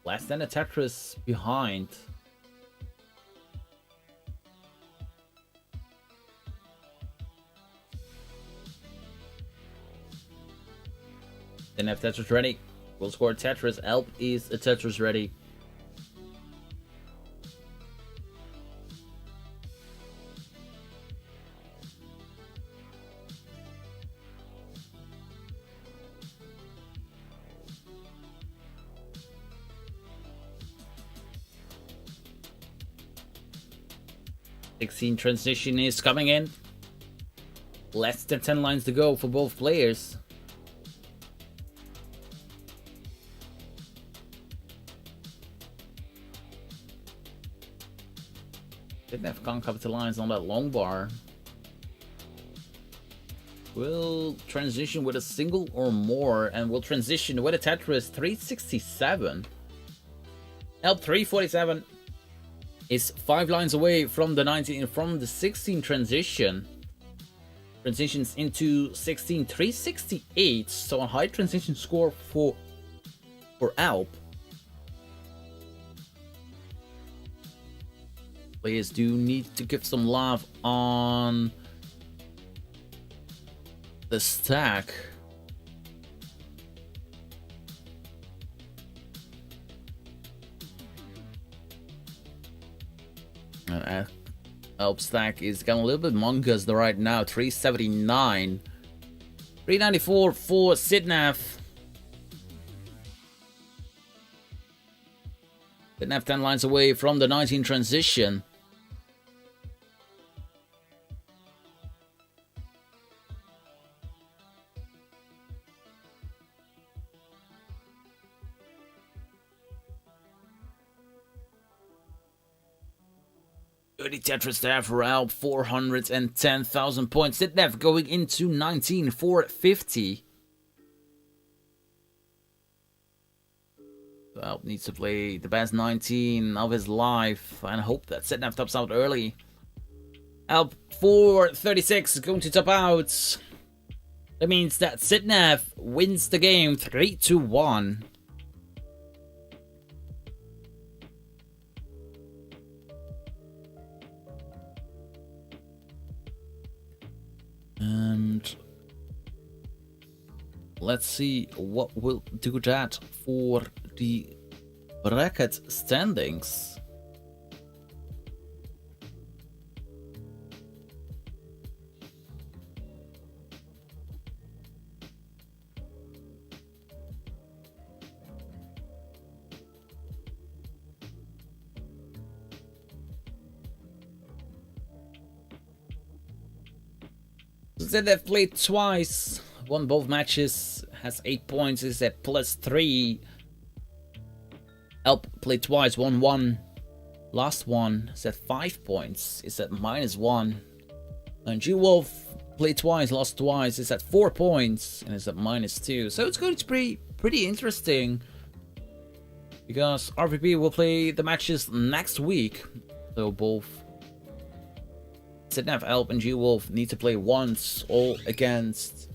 less than a Tetris behind. Sitnav Tetris ready. We'll score Tetris. Alp is a Tetris ready. Sixteen transition is coming in. Less than 10 lines to go for both players. Didn't have can't capitalize on that long bar. We'll transition with a single or more, and we'll transition with a Tetris 367. Help 347 is 5 lines away from the 19 from the 16 transition. Transitions into 16 368, so a high transition score for Alp. Players do need to give some love on the stack. Alp stack is getting a little bit mongoose right now. 379. 394 for Sidnav. Sidnav 10 lines away from the 19 transition. Tetris there for Alp, 410,000 points. Sidnev going into 19, 450. Alp needs to play the best 19 of his life and hope that Sidnev tops out early. Alp, 436 is going to top out. That means that Sidnev wins the game 3-1. And let's see what will do that for the bracket standings. Zdev played twice, won both matches, has 8 points, is at +3. Alp played twice, won 1. Last one is at 5 points, is at -1. And G-Wolf played twice, lost twice, is at 4 points, and is at -2. So it's going to be pretty interesting, because RVP will play the matches next week. So both Sidnev, Alp, and G-Wolf need to play once, all against